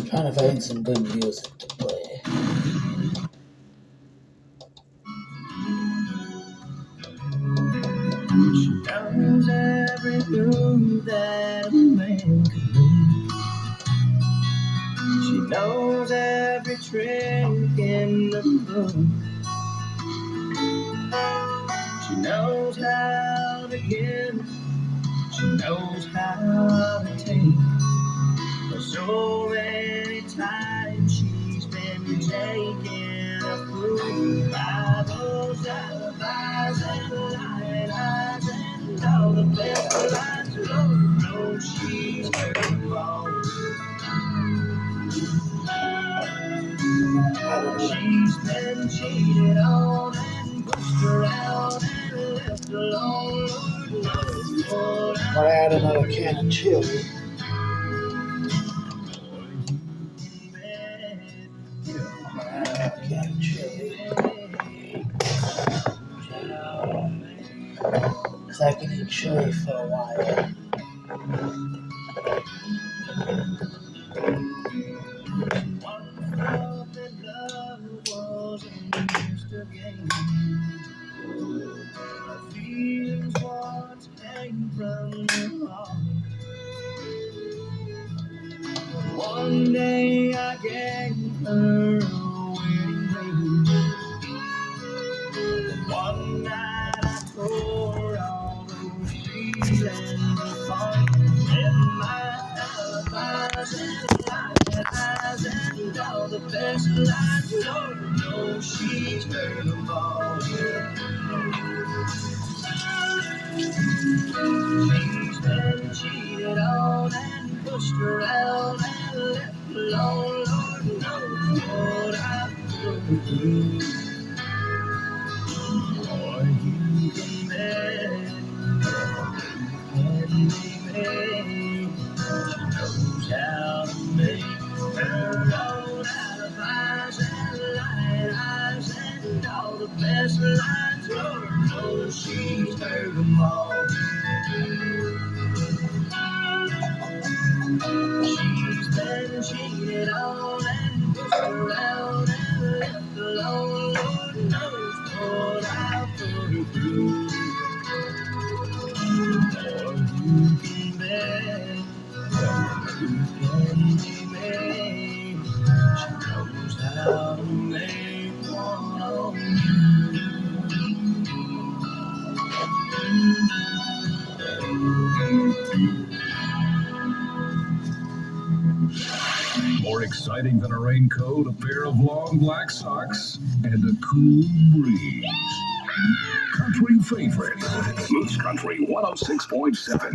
Trying to find some good music to play. She knows every move that a man can make. She knows every trick in the book. She knows how to give. She knows how to take. For so many times she's been taken a fool by those alibis and lying eyes and all the best lies. Lord knows she's heard them all. She's been cheated on and pushed around and left alone. Lord knows what I'm gonna add another can of chili. Because I can eat chili for a while. One day I gave her a wedding ring. One night I tore all those feelings apart. And my alibis and lying eyes and all the best lies. Lord knows she's heard them all. She's been cheated on and pushed around and left alone. Lord knows what I've been through. Or you can bet, and baby, she knows how to make her own alibis and lying eyes and all the best lines. Lord knows she's heard them all. She's been cheated on and pushed around and left alone. Lord knows what I've put through. Or you can bet, you can baby, she knows how to make one on More exciting than a raincoat, a pair of long black socks, and a cool breeze. Country favorite, Moose Country 106.7.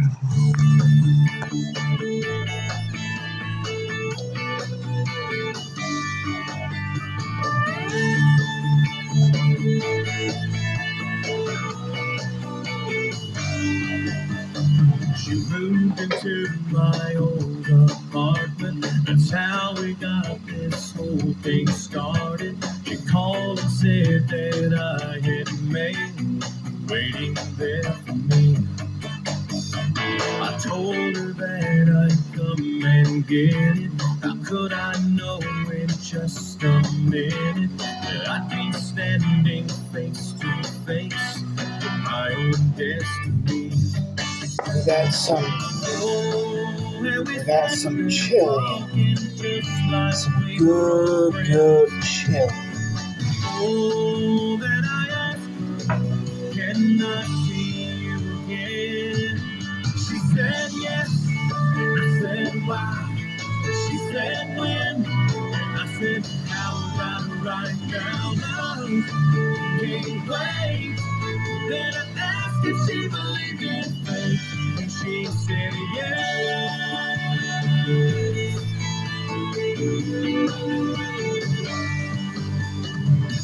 She moved into my old apartment. That's how we got this whole thing started. She called and said that I had mail waiting there for me. I told her that I'd come and get it. How could I know in just a minute that I'd be standing face to face with my own destiny? We got some chili. Some good chili. Oh, then I asked, can I see you again? She said yes. I said why? She said when? I said how about right now? Love can't wait. Then I asked if she believed in fate, and she said yes.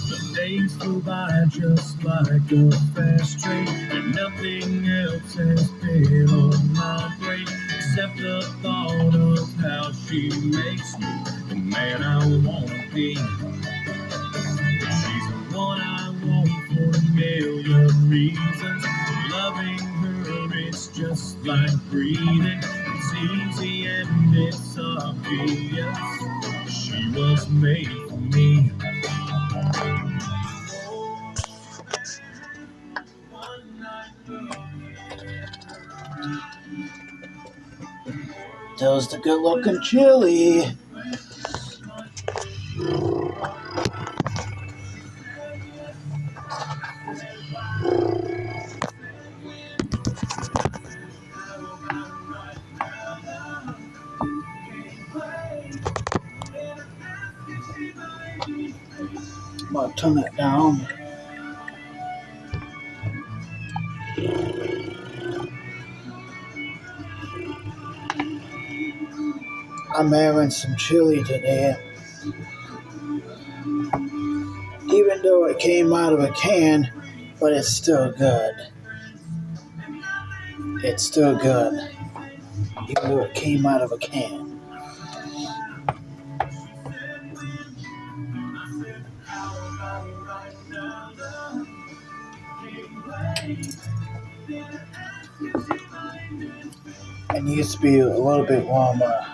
The days go by just like a fast train, and nothing else has been on my brain except the thought of how she makes me the man I wanna be. She's the one I want for a million reasons. Loving her is just like breathing. It's easy and it's obvious. She was made for me. There's the good-looking chili. I'm gonna turn it down. I'm having some chili today. Even though it came out of a can, but it's still good. It's still good. Even though it came out of a can. It needs to be a little bit warmer.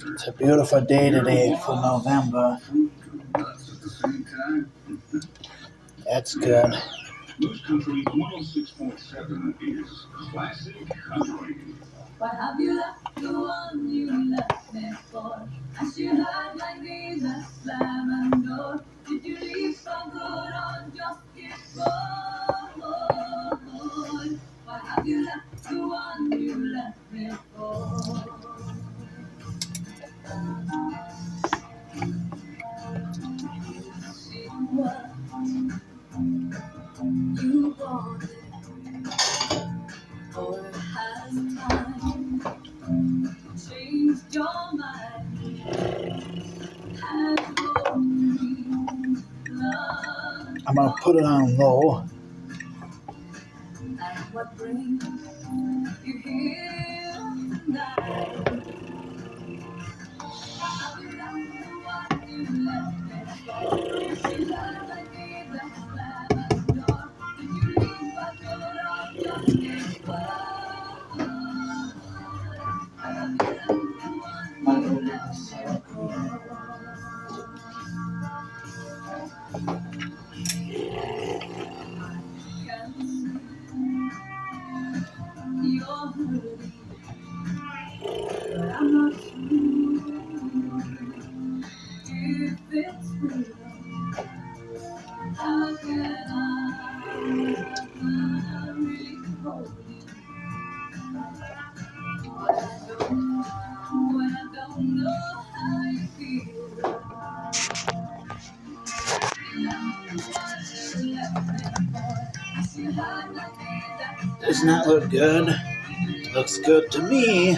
It's a beautiful day today for November. That's good. Country 106.7 is classic country. Why have you left the one you left me for? As you heard like me, that slam and door. Did you leave for good or just get bored? Why have you left the one you left me for? See what you wanted, or has time changed your mind? Have you love? I'm gonna put it on low. And what brings you here tonight? Have you left the one you left me for? Is you love like me, that slam at the door? Did you leave for good or just get bored? Have you left the one you left me for? You're hurting, but I'm not sure if it's real. How can I really hold you when I don't know how you feel? Doesn't that look good? Looks good to me.